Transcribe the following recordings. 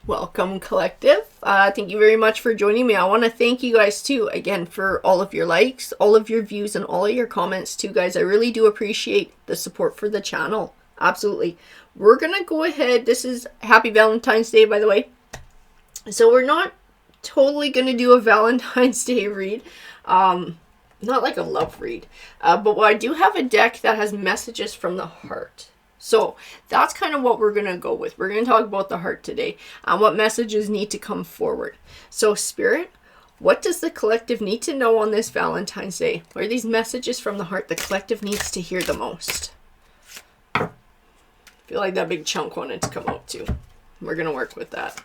Welcome, collective. Thank you very much for joining me. I want to thank you guys too, again, for all of your likes, all of your views, and all of your comments too, guys. I really do appreciate the support for the channel. Absolutely. We're gonna go ahead. This is Happy Valentine's Day, by the way. So we're not totally gonna do a Valentine's Day read. Not like a love read. But I do have a deck that has messages from the heart. So that's kind of what we're going to go with. We're going to talk about the heart today and what messages need to come forward. So Spirit, what does the collective need to know on this Valentine's Day? What are these messages from the heart the collective needs to hear the most? I feel like that big chunk wanted to come out too. We're going to work with that.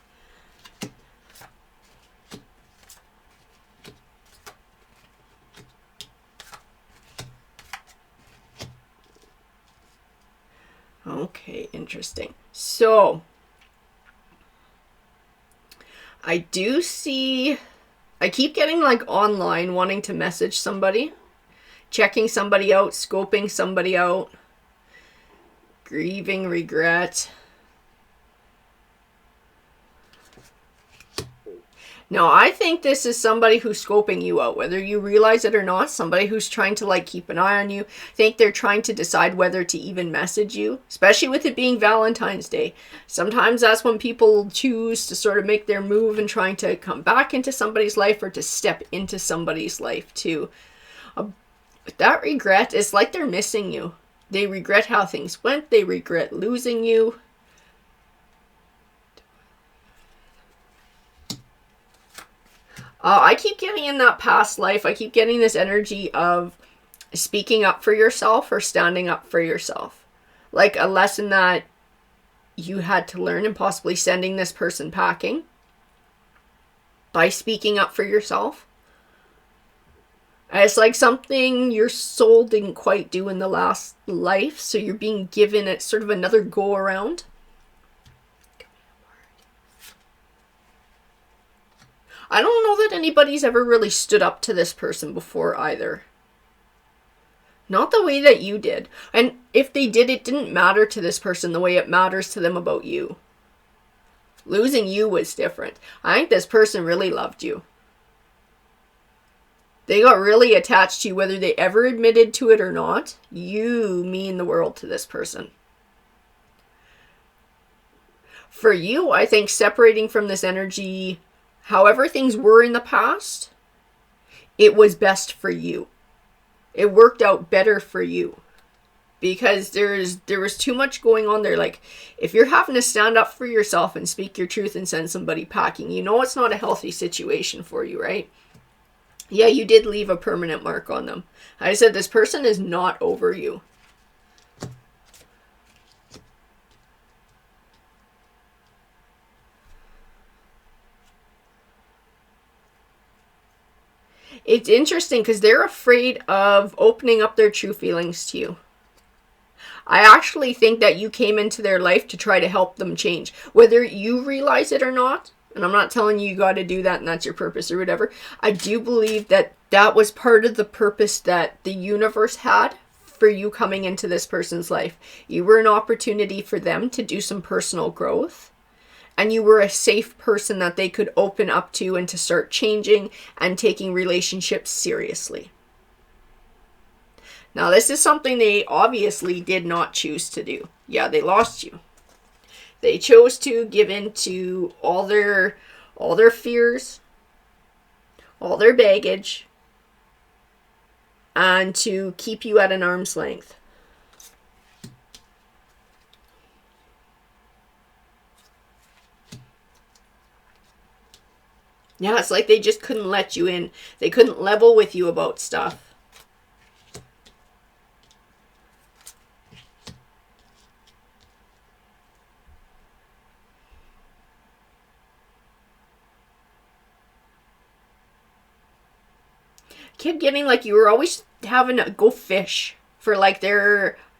Okay, interesting. So, I do see, I keep getting like online wanting to message somebody, checking somebody out, scoping somebody out, grieving, regret. Now, I think this is somebody who's scoping you out, whether you realize it or not. Somebody who's trying to like keep an eye on you. I think they're trying to decide whether to even message you, especially with it being Valentine's Day. Sometimes that's when people choose to sort of make their move and trying to come back into somebody's life or to step into somebody's life too. But that regret, it's like they're missing you. They regret how things went. They regret losing you. I keep getting in that past life, I keep getting this energy of speaking up for yourself or standing up for yourself. Like a lesson that you had to learn and possibly sending this person packing by speaking up for yourself. It's like something your soul didn't quite do in the last life, so you're being given it sort of another go around. I don't know that anybody's ever really stood up to this person before either. Not the way that you did. And if they did, it didn't matter to this person the way it matters to them about you. Losing you was different. I think this person really loved you. They got really attached to you, whether they ever admitted to it or not. You mean the world to this person. For you, I think separating from this energy, however things were in the past, it was best for you. It worked out better for you. Because there was too much going on there. Like, if you're having to stand up for yourself and speak your truth and send somebody packing, you know it's not a healthy situation for you, right? Yeah, you did leave a permanent mark on them. I said this person is not over you. It's interesting because they're afraid of opening up their true feelings to you. I actually think that you came into their life to try to help them change. Whether you realize it or not, and I'm not telling you got to do that and that's your purpose or whatever. I do believe that that was part of the purpose that the universe had for you coming into this person's life. You were an opportunity for them to do some personal growth. And you were a safe person that they could open up to and to start changing and taking relationships seriously. Now, this is something they obviously did not choose to do. Yeah, they lost you. They chose to give in to all their fears, all their baggage, and to keep you at an arm's length. Yeah, it's like they just couldn't let you in. They couldn't level with you about stuff. Kept getting like you were always having to go fish for like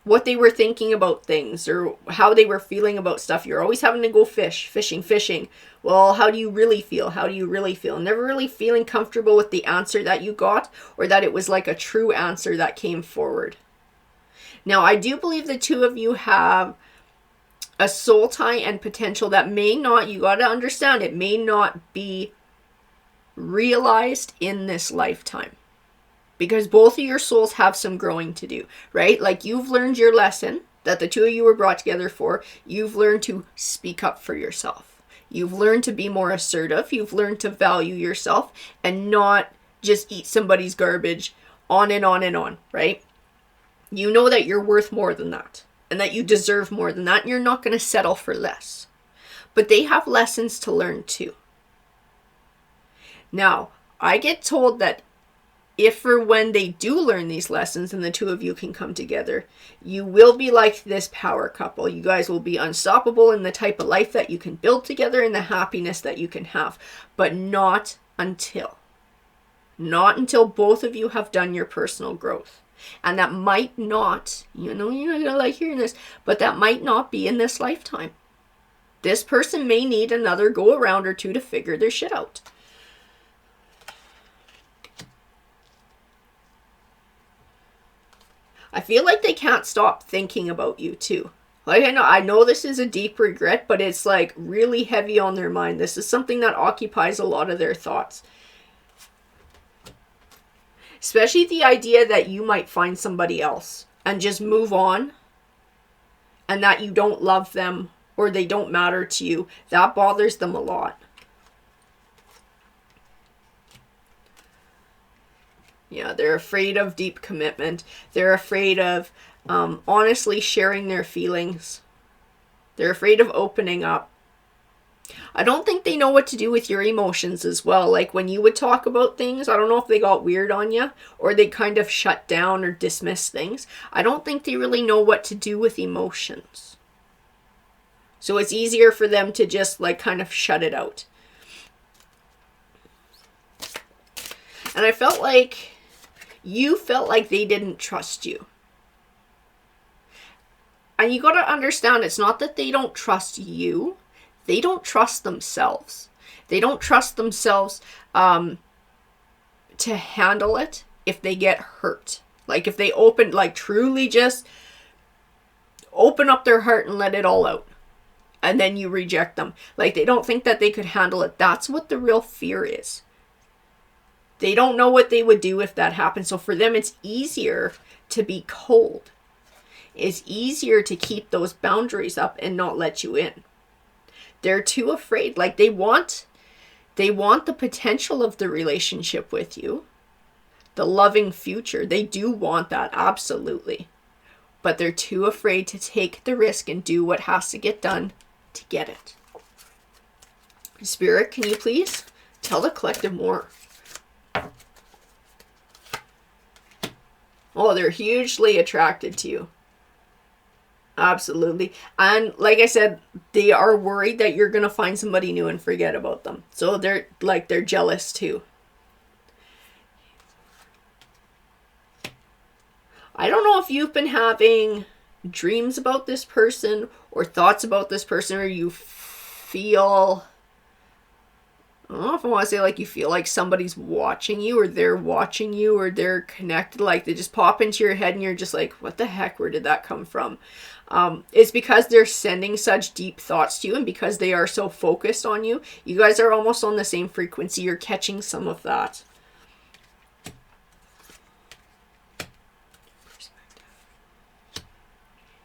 what they were thinking about things or how they were feeling about stuff. You're always having to go fishing. Well, how do you really feel? How do you really feel? Never really feeling comfortable with the answer that you got or that it was like a true answer that came forward. Now, I do believe the two of you have a soul tie and potential that may not, you got to understand, it may not be realized in this lifetime. Because both of your souls have some growing to do, right? Like, you've learned your lesson that the two of you were brought together for. You've learned to speak up for yourself. You've learned to be more assertive. You've learned to value yourself and not just eat somebody's garbage, on and on and on, right? You know that you're worth more than that and that you deserve more than that, and you're not going to settle for less. But they have lessons to learn too. Now, I get told that if or when they do learn these lessons and the two of you can come together, you will be like this power couple. You guys will be unstoppable in the type of life that you can build together and the happiness that you can have. But not until both of you have done your personal growth. And that might not, you know, you're not going to like hearing this, but that might not be in this lifetime. This person may need another go around or two to figure their shit out. I feel like they can't stop thinking about you too. Like, I know this is a deep regret, but it's like really heavy on their mind. This is something that occupies a lot of their thoughts. Especially the idea that you might find somebody else and just move on, and that you don't love them or they don't matter to you. That bothers them a lot. Yeah, they're afraid of deep commitment. They're afraid of honestly sharing their feelings. They're afraid of opening up. I don't think they know what to do with your emotions as well. Like, when you would talk about things, I don't know if they got weird on you or they kind of shut down or dismiss things. I don't think they really know what to do with emotions. So it's easier for them to just like kind of shut it out. And I felt like you felt like they didn't trust you. And you got to understand, it's not that they don't trust you. They don't trust themselves. They don't trust themselves to handle it if they get hurt. Like, if they truly just open up their heart and let it all out, and then you reject them. Like, they don't think that they could handle it. That's what the real fear is. They don't know what they would do if that happened. So for them, it's easier to be cold. It's easier to keep those boundaries up and not let you in. They're too afraid. Like, they want the potential of the relationship with you, the loving future. They do want that, absolutely. But they're too afraid to take the risk and do what has to get done to get it. Spirit, can you please tell the collective more? Oh, they're hugely attracted to you. Absolutely. And like I said, they are worried that you're going to find somebody new and forget about them. So they're jealous too. I don't know if you've been having dreams about this person or thoughts about this person, or you feel, I don't know if I want to say like you feel like somebody's watching you, or they're watching you, or they're connected. Like, they just pop into your head and you're just like, what the heck? Where did that come from? It's because they're sending such deep thoughts to you, and because they are so focused on you. You guys are almost on the same frequency. You're catching some of that.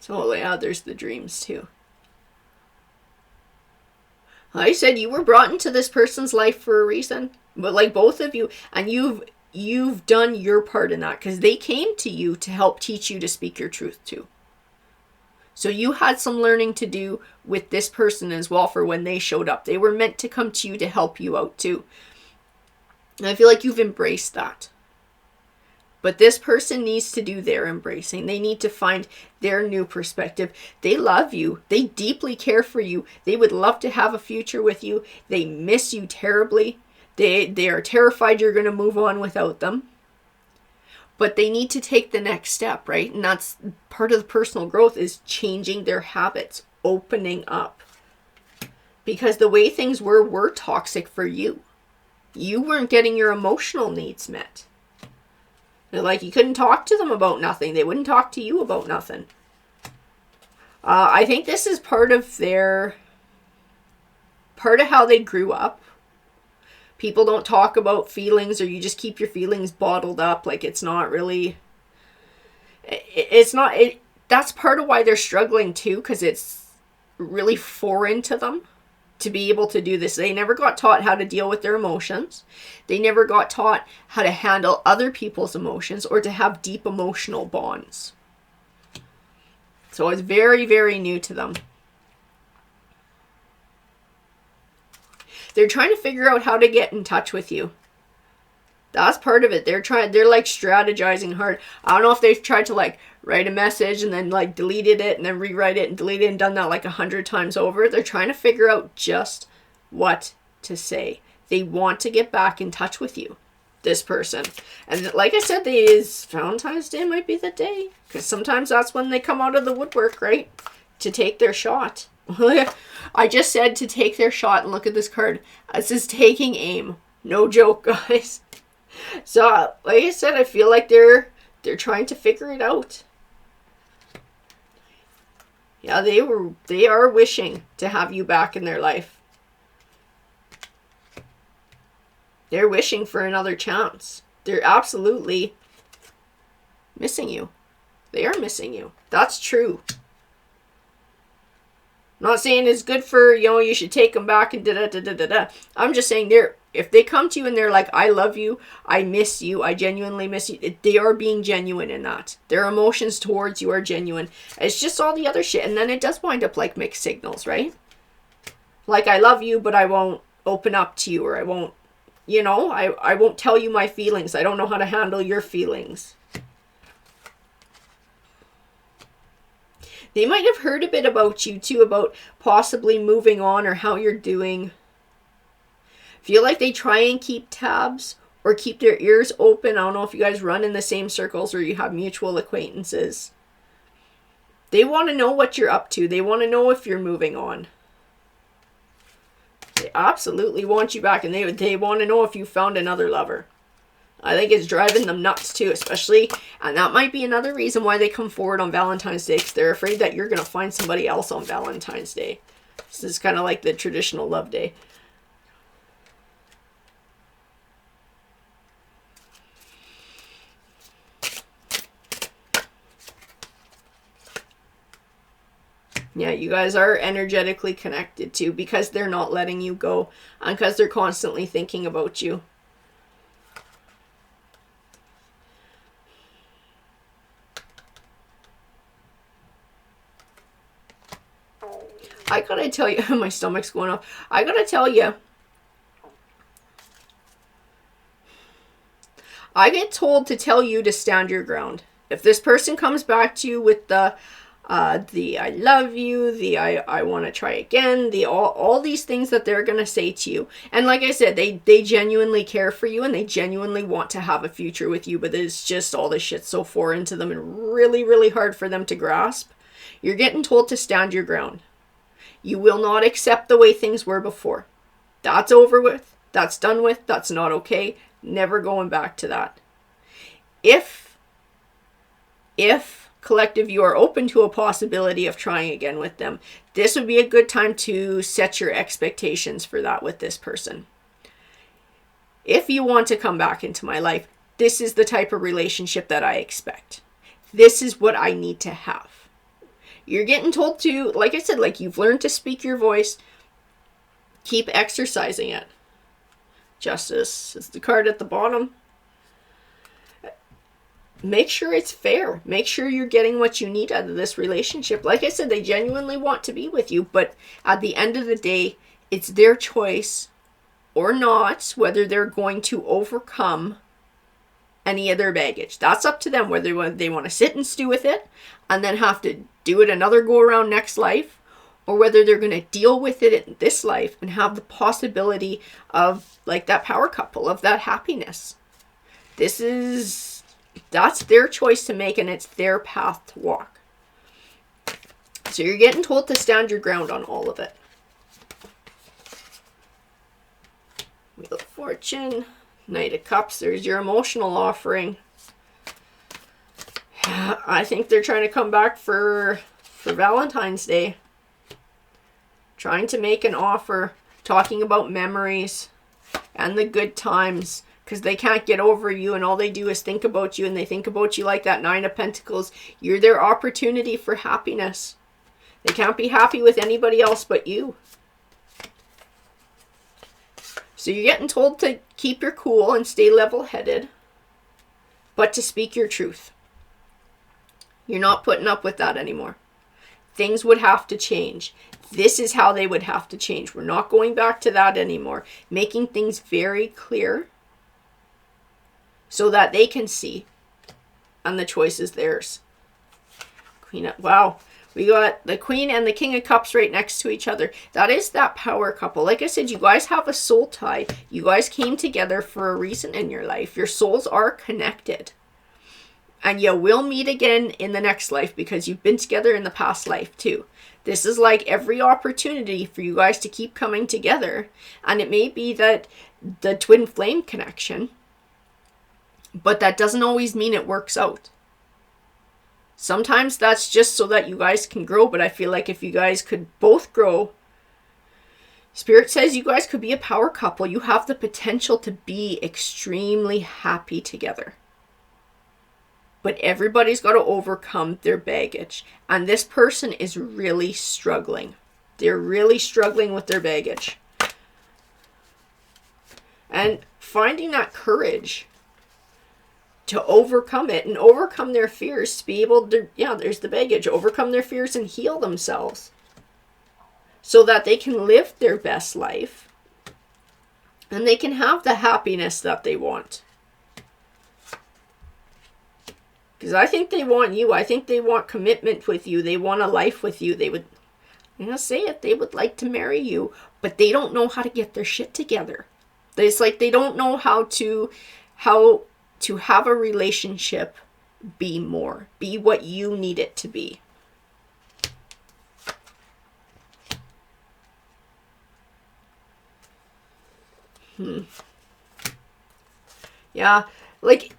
So yeah, there's the dreams too. Like I said, you were brought into this person's life for a reason. But like, both of you, and you've done your part in that, because they came to you to help teach you to speak your truth too. So you had some learning to do with this person as well for when they showed up. They were meant to come to you to help you out too. And I feel like you've embraced that. But this person needs to do their embracing. They need to find their new perspective. They love you. They deeply care for you. They would love to have a future with you. They miss you terribly. They are terrified you're going to move on without them. But they need to take the next step, right? And that's part of the personal growth, is changing their habits, opening up. Because the way things were toxic for you. You weren't getting your emotional needs met. Like, you couldn't talk to them about nothing. They wouldn't talk to you about nothing. I think this is part of how they grew up. People don't talk about feelings, or you just keep your feelings bottled up. Like, it's not really, that's part of why they're struggling too, because it's really foreign to them to be able to do this. They never got taught how to deal with their emotions. They never got taught how to handle other people's emotions or to have deep emotional bonds. So it's very, very new to them. They're trying to figure out how to get in touch with you. That's part of it. They're like strategizing hard. I don't know if they've tried to like write a message and then like deleted it and then rewrite it and delete it and done that like 100 times over. They're trying to figure out just what to say. They want to get back in touch with you, this person. And like I said, Valentine's Day might be the day, because sometimes that's when they come out of the woodwork, right? To take their shot. I just said to take their shot, and look at this card. This is taking aim. No joke, guys. So, like I said, I feel like they're trying to figure it out. Yeah, they are wishing to have you back in their life. They're wishing for another chance. They're absolutely missing you. They are missing you. That's true. I'm not saying it's good for, you should take them back and da-da-da-da-da-da. I'm just saying if they come to you and they're like, I love you, I miss you, I genuinely miss you, they are being genuine in that. Their emotions towards you are genuine. It's just all the other shit. And then it does wind up like mixed signals, right? Like, I love you, but I won't open up to you, or I won't, I won't tell you my feelings. I don't know how to handle your feelings. They might have heard a bit about you too, about possibly moving on or how you're doing. Feel like they try and keep tabs or keep their ears open. I don't know if you guys run in the same circles or you have mutual acquaintances. They want to know what you're up to. They want to know if you're moving on. They absolutely want you back, and they want to know if you found another lover. I think it's driving them nuts too, especially, and that might be another reason why they come forward on Valentine's Day, because they're afraid that you're going to find somebody else on Valentine's Day. This is kind of like the traditional love day. Yeah, you guys are energetically connected too, because they're not letting you go, and because they're constantly thinking about you. I gotta tell you, my stomach's going off. I gotta tell you, I get told to tell you to stand your ground. If this person comes back to you with the I love you, the I want to try again, all these things that they're going to say to you. And like I said, they genuinely care for you and they genuinely want to have a future with you, but it's just all this shit's so foreign to them and really, really hard for them to grasp. You're getting told to stand your ground. You will not accept the way things were before. That's over with. That's done with. That's not okay. Never going back to that. If collective, you are open to a possibility of trying again with them, this would be a good time to set your expectations for that with this person. If you want to come back into my life, this is the type of relationship that I expect. This is what I need to have. You're getting told to, like I said, like you've learned to speak your voice. Keep exercising it. Justice is the card at the bottom. Make sure it's fair. Make sure you're getting what you need out of this relationship. Like I said, they genuinely want to be with you, but at the end of the day, it's their choice or not whether they're going to overcome any of their baggage. That's up to them, whether they want to sit and stew with it and then have to do it another go around next life, or whether they're going to deal with it in this life and have the possibility of like that power couple, of that happiness. That's their choice to make, and it's their path to walk. So you're getting told to stand your ground on all of it. Wheel of Fortune, Knight of Cups, there's your emotional offering. I think they're trying to come back for for Valentine's Day. Trying to make an offer, talking about memories and the good times, because they can't get over you and all they do is think about you, and they think about you like that Nine of Pentacles. You're their opportunity for happiness. They can't be happy with anybody else but you. So you're getting told to keep your cool and stay level-headed, but to speak your truth. You're not putting up with that anymore. Things would have to change. This is how they would have to change. We're not going back to that anymore. Making things very clear so that they can see, and the choice is theirs. Queen of, wow. We got the Queen and the King of Cups right next to each other. That is that power couple. Like I said, you guys have a soul tie. You guys came together for a reason in your life. Your souls are connected. And you will meet again in the next life because you've been together in the past life too. This is like every opportunity for you guys to keep coming together. And it may be that the twin flame connection, but that doesn't always mean it works out. Sometimes that's just so that you guys can grow, but I feel like if you guys could both grow, Spirit says you guys could be a power couple. You have the potential to be extremely happy together. But everybody's got to overcome their baggage. And this person is really struggling. They're really struggling with their baggage. And finding that courage to overcome it and overcome their fears, to be able to, yeah, there's the baggage, overcome their fears and heal themselves so that they can live their best life and they can have the happiness that they want. Because I think they want you. I think they want commitment with you. They want a life with you. They would, I'm going to say it, they would like to marry you, but they don't know how to get their shit together. It's like they don't know how to have a relationship be more, be what you need it to be. Yeah, like,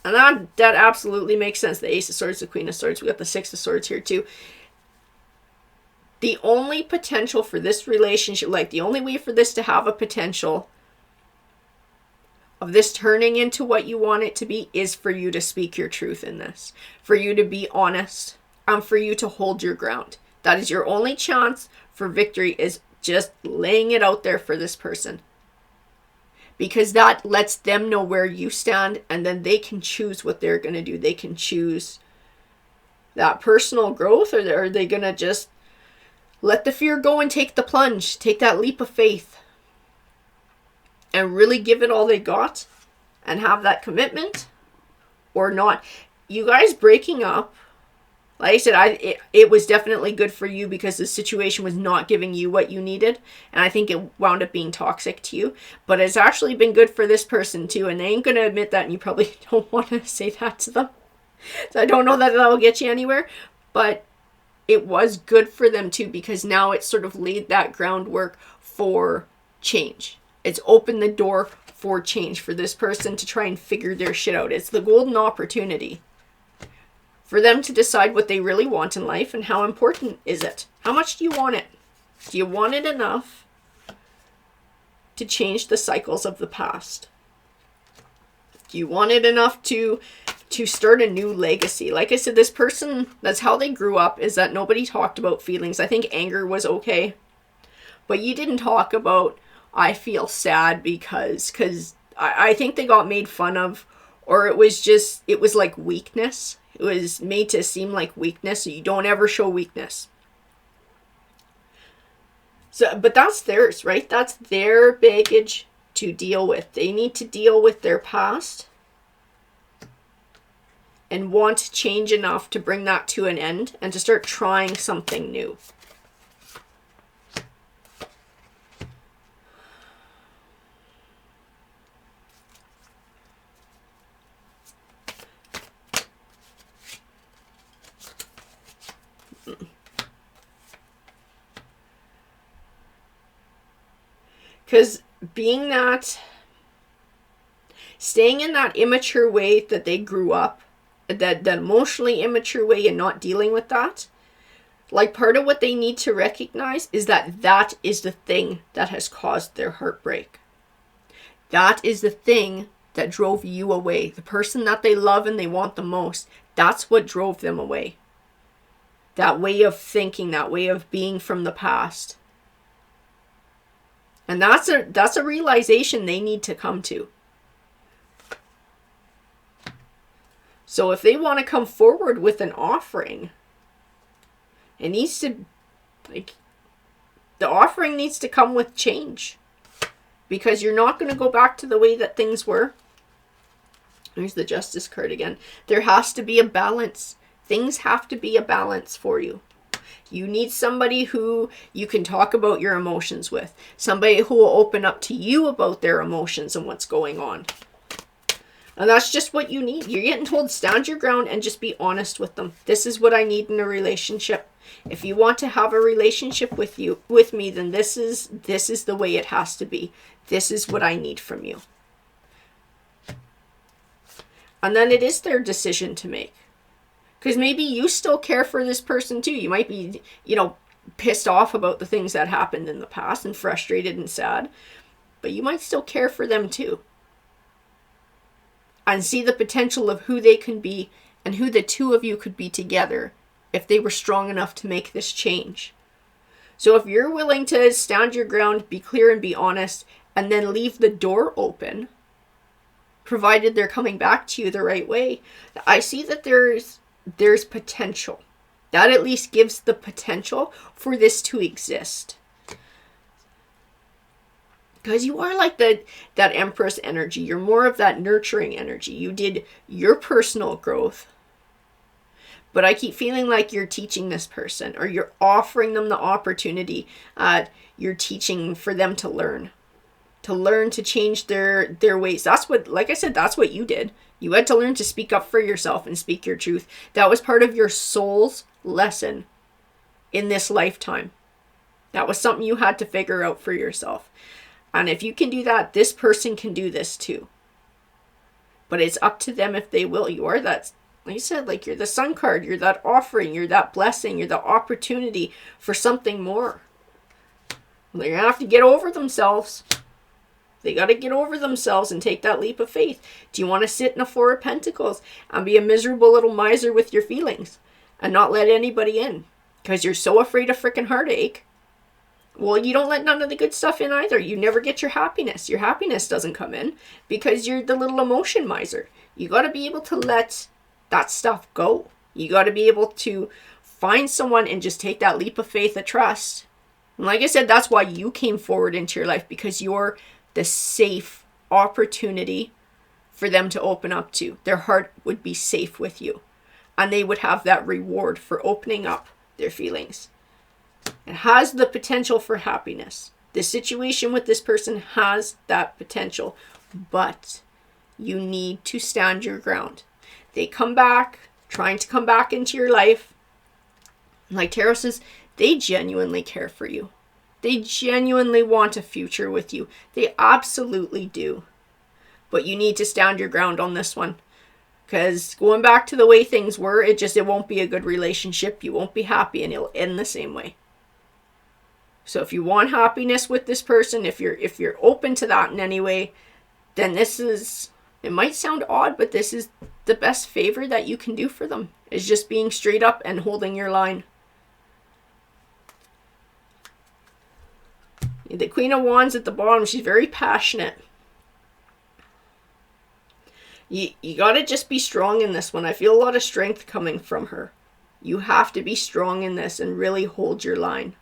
and that absolutely makes sense. The Ace of Swords, the Queen of Swords, we got the Six of Swords here too. The only potential for this relationship, like the only way for this to have a potential of this turning into what you want it to be, is for you to speak your truth in this. For you to be honest. And for you to hold your ground. That is your only chance for victory, is just laying it out there for this person. Because that lets them know where you stand, and then they can choose what they're going to do. They can choose that personal growth, or are they going to just let the fear go and take the plunge, take that leap of faith, and really give it all they got and have that commitment, or not. You guys breaking up, like I said, it was definitely good for you because the situation was not giving you what you needed, and I think it wound up being toxic to you. But it's actually been good for this person too, and they ain't gonna admit that, and you probably don't want to say that to them. So I don't know that will get you anywhere, but it was good for them too, because now it's sort of laid that groundwork for change. It's opened the door for change for this person to try and figure their shit out. It's the golden opportunity for them to decide what they really want in life, and how important is it? How much do you want it? Do you want it enough to change the cycles of the past? Do you want it enough to start a new legacy? Like I said, this person, that's how they grew up, is that nobody talked about feelings. I think anger was okay, but you didn't talk about, I feel sad because I think they got made fun of, or it was like weakness. It was made to seem like weakness, so you don't ever show weakness. So, but that's theirs, right? That's their baggage to deal with. They need to deal with their past and want to change enough to bring that to an end and to start trying something new. Because staying in that immature way that they grew up, that emotionally immature way, and not dealing with that, Like, part of what they need to recognize is that that is the thing that has caused their heartbreak. That is the thing that drove you away. The person that they love and they want the most, that's what drove them away. That way of thinking, that way of being from the past. And that's a realization they need to come to. So if they want to come forward with an offering, it needs to, like, the offering needs to come with change. Because you're not going to go back to the way that things were. There's the Justice card again. There has to be a balance. Things have to be a balance for you. You need somebody who you can talk about your emotions with. Somebody who will open up to you about their emotions and what's going on. And that's just what you need. You're getting told, stand your ground and just be honest with them. This is what I need in a relationship. If you want to have a relationship with me, then this is the way it has to be. This is what I need from you. And then it is their decision to make. Because maybe you still care for this person too. You might be, pissed off about the things that happened in the past and frustrated and sad. But you might still care for them too. And see the potential of who they can be and who the two of you could be together if they were strong enough to make this change. So if you're willing to stand your ground, be clear and be honest, and then leave the door open, provided they're coming back to you the right way, I see that there's potential. That at least gives the potential for this to exist. Because you are like that Empress energy. You're more of that nurturing energy. You did your personal growth. But I keep feeling like you're teaching this person, or you're offering them the opportunity. You're teaching for them to learn. To learn to change their ways. That's what, like I said, that's what you did. You had to learn to speak up for yourself and speak your truth. That was part of your soul's lesson in this lifetime. That was something you had to figure out for yourself. And if you can do that, this person can do this too. But it's up to them if they will. You are that, like I said, like you're the Sun card. You're that offering. You're that blessing. You're the opportunity for something more. They're going to have to get over themselves. They got to get over themselves and take that leap of faith. Do you want to sit in a Four of Pentacles and be a miserable little miser with your feelings and not let anybody in because you're so afraid of freaking heartache? Well, you don't let none of the good stuff in either. You never get your happiness. Your happiness doesn't come in because you're the little emotion miser. You got to be able to let that stuff go. You got to be able to find someone and just take that leap of faith of trust. And like I said, that's why you came forward into your life, because you're the safe opportunity for them to open up to. Their heart would be safe with you. And they would have that reward for opening up their feelings. It has the potential for happiness. The situation with this person has that potential. But you need to stand your ground. They come back, trying to come back into your life. Like Tarot says, they genuinely care for you. They genuinely want a future with you. They absolutely do. But you need to stand your ground on this one. Because going back to the way things were, it won't be a good relationship. You won't be happy and it'll end the same way. So if you want happiness with this person, if you're open to that in any way, then this is, it might sound odd, but this is the best favor that you can do for them. Is just being straight up and holding your line. The Queen of Wands at the bottom, she's very passionate. You got to just be strong in this one. I feel a lot of strength coming from her. You have to be strong in this and really hold your line.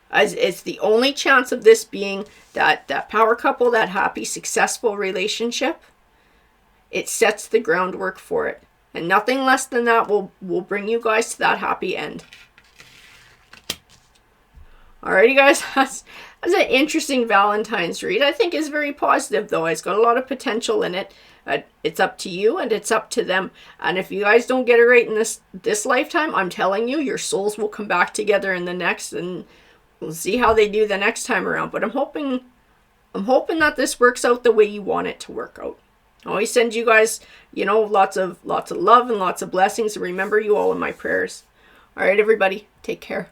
As it's the only chance of this being that power couple, that happy, successful relationship. It sets the groundwork for it. And nothing less than that will bring you guys to that happy end. Alrighty guys, that's an interesting Valentine's read. I think is very positive though. It's got a lot of potential in it. It's up to you and it's up to them. And if you guys don't get it right in this lifetime, I'm telling you, your souls will come back together in the next, and we'll see how they do the next time around. But I'm hoping that this works out the way you want it to work out. I always send you guys, lots of love and lots of blessings. And remember you all in my prayers. All right, everybody, take care.